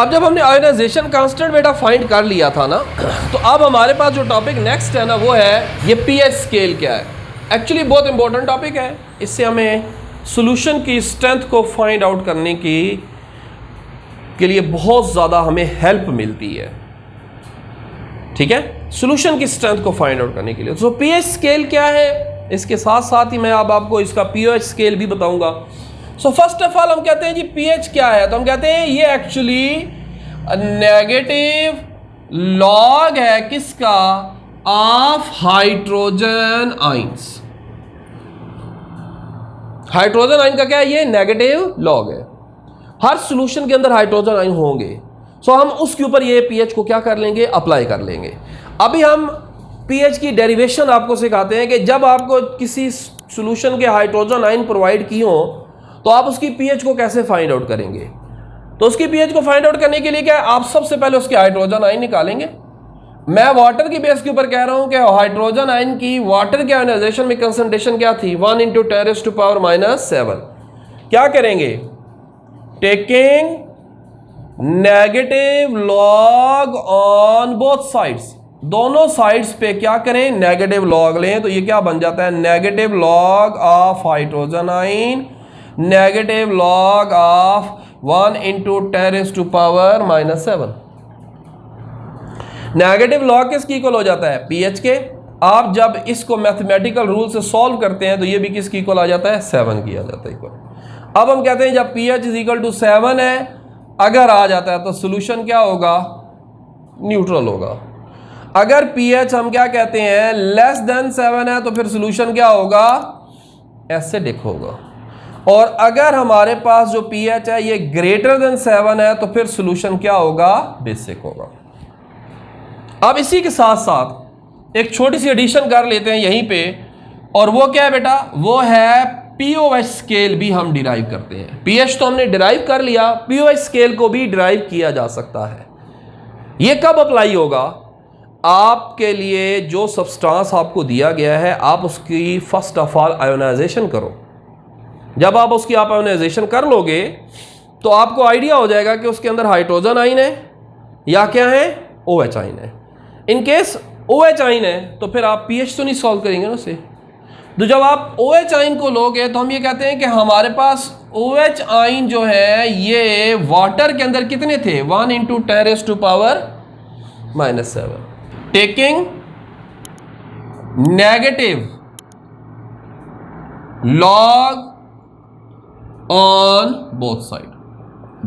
अब जब हमने आयोनाइजेशन कांस्टेंट बेटा फाइंड कर लिया था ना, तो अब हमारे पास जो टॉपिक नेक्स्ट है ना वो है ये पीएच स्केल क्या है। एक्चुअली बहुत इंपॉर्टेंट टॉपिक है, इससे हमें सॉल्यूशन की स्ट्रेंथ को फाइंड आउट करने के लिए बहुत ज़्यादा हमें हेल्प मिलती है। ठीक है, सॉल्यूशन की स्ट्रेंथ को फाइंड आउट करने के लिए। तो पीएच स्केल क्या है, इसके साथ साथ ही मैं अब आपको इसका पीओएच स्केल भी बताऊंगा। सो फर्स्ट ऑफ ऑल हम कहते हैं जी पीएच क्या है, तो हम कहते हैं ये एक्चुअली नेगेटिव लॉग है किसका, of hydrogen ions. Hydrogen ion का क्या है, ये नेगेटिव लॉग है। हर सॉल्यूशन के अंदर हाइड्रोजन आयन होंगे, सो हम उसके ऊपर ये पीएच को क्या कर लेंगे, अप्लाई कर लेंगे। अभी हम पीएच की डेरिवेशन आपको सिखाते हैं कि जब आपको किसी सॉल्यूशन के हाइड्रोजन आयन प्रोवाइड की हो तो आप उसकी पीएच को कैसे फाइंड आउट करेंगे। तो उसकी पीएच को फाइंड आउट करने के लिए क्या है, आप सबसे पहले उसके हाइड्रोजन आयन निकालेंगे। मैं वाटर की बेस के ऊपर कह रहा हूं कि हाइड्रोजन आयन की वाटर के आयोनाइजेशन में कंसंट्रेशन क्या थी, 1 × 10⁻⁷। क्या करेंगे, taking negative log on both sides, दोनों साइड्स पे क्या करें, नेगेटिव लॉग लें। तो ये क्या बन जाता है, negative log of hydrogen ion, negative log of 1 × 10⁻⁷। Negative log किसकी इक्वल हो जाता है, पीएच के। आप जब इसको मैथमेटिकल रूल से सॉल्व करते हैं तो ये भी किसकी इक्वल आ जाता है, 7 की आ जाता है इक्वल। अब हम कहते हैं जब pH = 7 है, अगर आ जाता है तो सॉल्यूशन क्या होगा, न्यूट्रल होगा। अगर pH हम क्या कहते हैं <7 है तो फिर सॉल्यूशन क्या होगा, एसिडिक होगा। और अगर हमारे पास जो pH है ये <7 है तो फिर सॉल्यूशन क्या होगा, बेसिक होगा। अब इसी के साथ साथ एक छोटी सी एडिशन कर लेते हैं यहीं पे, और वो क्या है बेटा, वो है पीओएच स्केल भी हम डिराइव करते हैं। पीएच तो हमने डिराइव कर लिया, पीओएच स्केल को भी डिराइव किया जा सकता है। ये कब अप्लाई होगा, आपके लिए जो सब्सटेंस आपको दिया गया है आप उसकी फर्स्ट ऑफ ऑल आयोनाइजेशन करो। जब आप उसकी आयोनाइजेशन कर लोगे तो आपको आइडिया हो जाएगा कि उसके अंदर हाइड्रोजन आयन है या क्या है, OH आयन है। इन केस OH आयन है तो फिर आप पीएच तो नहीं सॉल्व करेंगे ना उसे। तो जब आप OH आयन को लोगे तो हम ये कहते हैं कि हमारे पास OH आयन जो है ये वाटर के अंदर कितने थे, 1 × 10⁻⁷। Taking negative log on both side,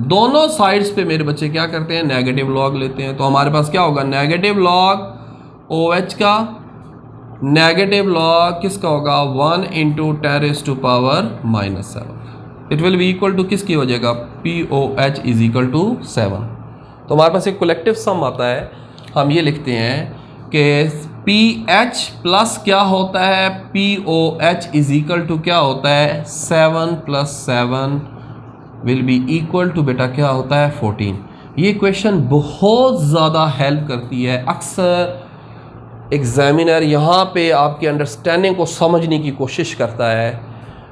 दोनों साइड्स पे मेरे बच्चे क्या करते हैं, नेगेटिव लॉग लेते हैं। तो हमारे पास क्या होगा, नेगेटिव लॉग OH का, नेगेटिव लॉग किसका होगा, 1 × 10⁻⁷। It will be equal to किसकी हो जाएगा, POH = 7। तो हमारे पास एक कलेक्टिव सम आता है, हम ये लिखते हैं कि pH प्लस क्या होता है, POH = क्या होता है, 7 + 7 विल बी इक्वल टू बेटा क्या होता है, 14। ये क्वेश्चन बहुत ज़्यादा हेल्प करती है। अक्सर एग्जामिनर यहाँ पे आपके अंडरस्टैंडिंग को समझने की कोशिश करता है,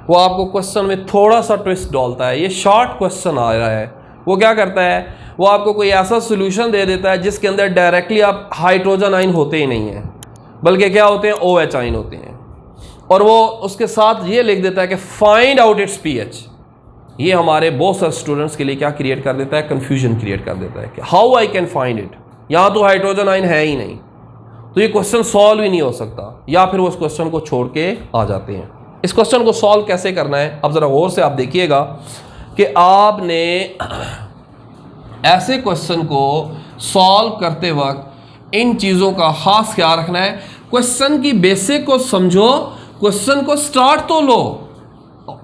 वो आपको क्वेश्चन में थोड़ा सा ट्विस्ट डालता है। ये शॉर्ट क्वेश्चन आ रहा है, वो क्या करता है, वो आपको कोई ऐसा सोल्यूशन दे देता है जिसके अंदर डायरेक्टली आप हाइड्रोजन आयन होते ही नहीं हैं, बल्कि क्या होते हैं, OH आयन होते हैं। और वो उसके साथ ये लिख देता है कि फाइंड आउट इट्स pH। ये हमारे बहुत सारे स्टूडेंट्स के लिए क्या क्रिएट कर देता है, कंफ्यूजन क्रिएट कर देता है कि how I can find it, यहाँ तो हाइड्रोजन आयन है ही नहीं, तो ये क्वेश्चन सॉल्व ही नहीं हो सकता, या फिर वो उस क्वेश्चन को छोड़ के आ जाते हैं। इस क्वेश्चन को सॉल्व कैसे करना है, अब ज़रा गौर से आप देखिएगा कि आपने ऐसे क्वेश्चन को सॉल्व करते वक्त इन चीज़ों का खास ख्याल रखना है। क्वेश्चन की बेसिक को समझो, क्वेश्चन को स्टार्ट तो लो।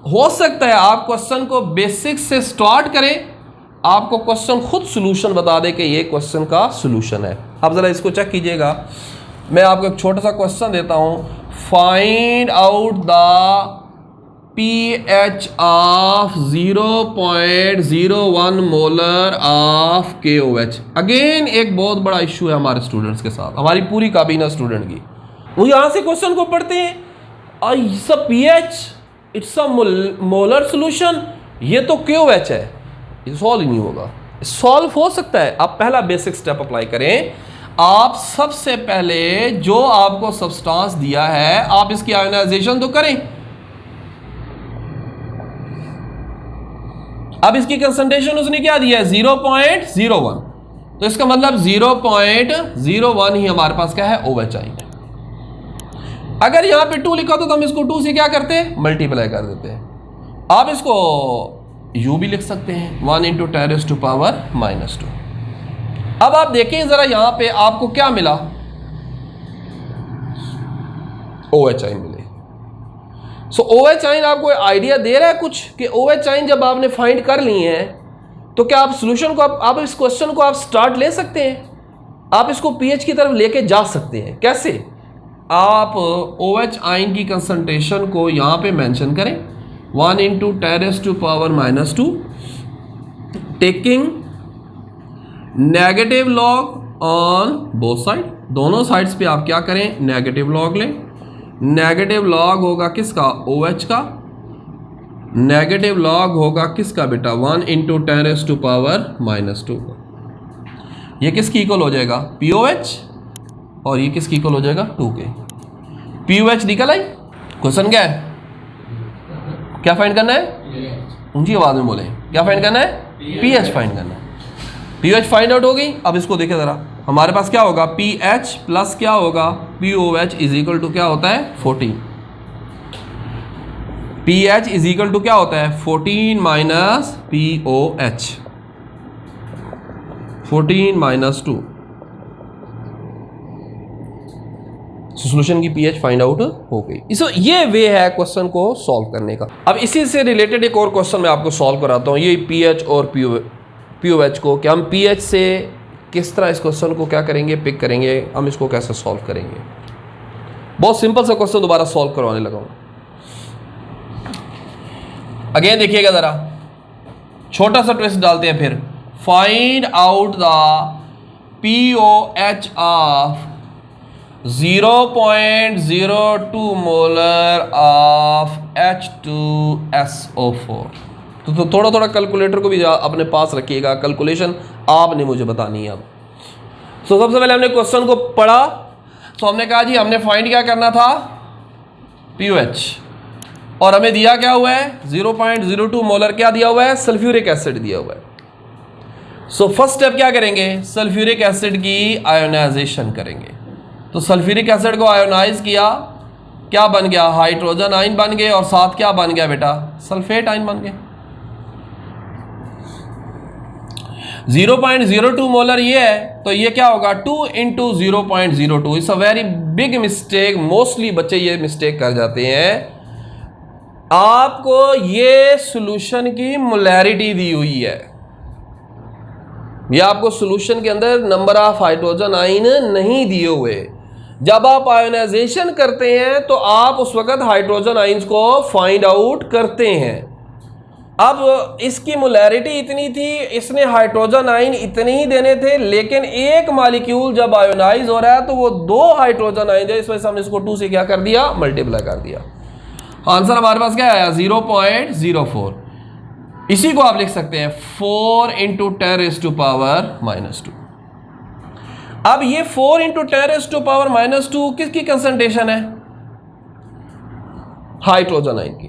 हो सकता है आप क्वेश्चन को बेसिक से स्टार्ट करें, आपको क्वेश्चन खुद सॉल्यूशन बता दे कि ये क्वेश्चन का सॉल्यूशन है। अब ज़रा इसको चेक कीजिएगा, मैं आपको एक छोटा सा क्वेश्चन देता हूँ, find out the pH of 0.01 molar of KOH। Again एक बहुत बड़ा इशू है हमारे स्टूडेंट्स के साथ, हमारी पूरी काबीना स्टूडेंट की। वो यहाँ से क्वेश्चन को पढ़ते हैं, pH it's a molar solution, ये तो KOH है, ये सॉल्व ही नहीं होगा। सॉल्व हो सकता है। आप पहला बेसिक स्टेप अप्लाई करें। आप सबसे पहले जो आपको सब्सटेंस दिया है आप इसकी आयोनाइजेशन तो करें। अब इसकी कंसंट्रेशन उसने क्या दिया है 0.01, तो इसका मतलब 0.01 ही हमारे पास क्या है OH आई है। अगर यहां पे 2 लिखा तो हम इसको 2 से क्या करते हैं मल्टीप्लाई कर देते हैं। आप इसको U भी लिख सकते हैं 1 × 10⁻⁻²। अब आप देखें जरा यहां पे आपको क्या मिला OH आई मिले। सो OH आइन आपको आइडिया दे रहा है कुछ कि OH आइन जब आपने फाइंड कर ली है तो क्या आप सोल्यूशन को आप इस क्वेश्चन को आप स्टार्ट ले सकते हैं। आप इसको pH की तरफ लेके जा सकते हैं। कैसे? आप OH आइन की कंसंट्रेशन को यहां पे मेंशन करें 1 × 10⁻⁻², taking negative log on both side. दोनों साइड्स पे आप क्या करें नेगेटिव लॉग लें। नेगेटिव लॉग होगा किसका OH का, नेगेटिव लॉग होगा किसका बेटा 1 × 10⁻⁻²। ये किसकी इक्वल हो जाएगा POH और ये किसकी इक्वल हो जाएगा 2K। POH निकल आई। क्वेश्चन क्या है, क्या फाइंड करना है, ऊंची आवाज में बोले, क्या फाइंड करना है pH फाइंड करना है। pH फाइंड आउट हो गई। अब इसको देखें जरा, हमारे पास क्या होगा pH प्लस क्या होगा POH इज इक्वल टू क्या होता है 14। pH इज इक्वल टू क्या होता है 14 माइनस POH, 14 - 2। सोल्यूशन की pH फाइंड आउट हो गई। इस ये वे है क्वेश्चन को सॉल्व करने का। अब इसी से रिलेटेड एक और क्वेश्चन मैं आपको सॉल्व कराता हूँ। ये pH और POH को क्या हम pH से किस तरह इस क्वेश्चन को क्या करेंगे पिक करेंगे, हम इसको कैसे सॉल्व करेंगे। बहुत सिंपल सा क्वेश्चन दोबारा सॉल्व करवाने लगा हूँ। अगेन देखिएगा जरा, छोटा सा ट्विस्ट डालते हैं फिर। Find out the POH of 0.02 molar of H2SO4। तो थोड़ा थोड़ा कैलकुलेटर को भी अपने पास रखिएगा, कैलकुलेशन आपने मुझे बतानी है। अब तो सबसे पहले हमने क्वेश्चन को पढ़ा, तो हमने कहा जी हमने फाइंड क्या करना था POH, और हमें दिया क्या हुआ है 0.02 मोलर क्या दिया हुआ है सल्फ्यूरिक एसिड दिया हुआ है। सो फर्स्ट स्टेप क्या करेंगे सल्फ्यूरिक एसिड की आयोनाइजेशन करेंगे। तो सल्फ्यूरिक एसिड को आयोनाइज किया, क्या बन गया हाइड्रोजन आयन बन गए, और साथ क्या बन गया बेटा सल्फेट आयन बन गए। 0.02 मोलर ये है, तो ये क्या होगा 2 × 0.02। It's a very big mistake, mostly बच्चे ये मिस्टेक कर जाते हैं। आपको ये सॉल्यूशन की मोलैरिटी दी हुई है, ये आपको सॉल्यूशन के अंदर नंबर ऑफ हाइड्रोजन आयन नहीं दिए हुए। जब आप आयोनाइजेशन करते हैं तो आप उस वक्त हाइड्रोजन आयंस को फाइंड आउट करते हैं। अब इसकी मोलैरिटी इतनी थी, इसने हाइड्रोजन आयन इतने ही देने थे, लेकिन एक मॉलिक्यूल जब आयोनाइज हो रहा है तो वो 2 हाइड्रोजन आयन है, इस वजह से हमने इसको 2 से क्या कर दिया मल्टीप्लाई कर दिया। आंसर हमारे पास क्या आया 0.04। इसी को आप लिख सकते हैं 4 × 10⁻⁻²। अब ये 4 × 10⁻⁻² किसकी कंसंट्रेशन है हाइड्रोजन आयन की।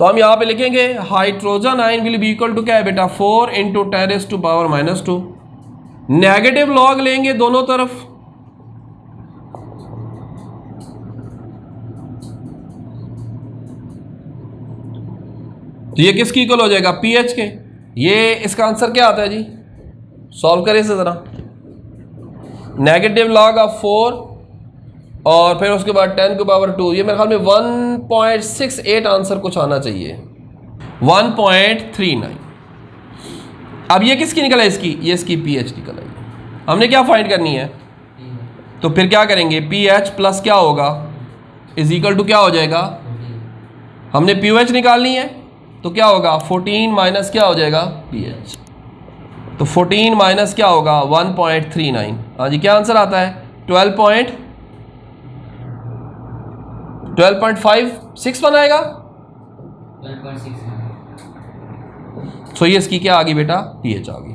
तो हम यहां पे लिखेंगे hydrogen ion will be equal to क्या है बेटा 4 × 10⁻⁻²। नेगेटिव लॉग लेंगे दोनों तरफ, तो ये किसकी इक्वल हो जाएगा pH के। ये इसका आंसर क्या आता है जी, सॉल्व करें इसे जरा। नेगेटिव लॉग ऑफ 4 और फिर उसके बाद 10⁻², ये मेरे ख्याल में 1.68 आंसर कुछ आना चाहिए 1.39। अब ये किसकी निकल है इसकी, ये इसकी pH निकल आई। हमने क्या फाइंड करनी है, तो फिर क्या करेंगे pH प्लस क्या होगा इज इक्वल टू क्या हो जाएगा, हमने POH निकालनी है तो क्या होगा 14 माइनस क्या हो जाएगा pH, तो 14 माइनस क्या होगा 1.39। हाँ जी क्या आंसर आता है 12.56 बनाएगा। 12.6। सो ये इसकी क्या आ गई बेटा pH आ गई।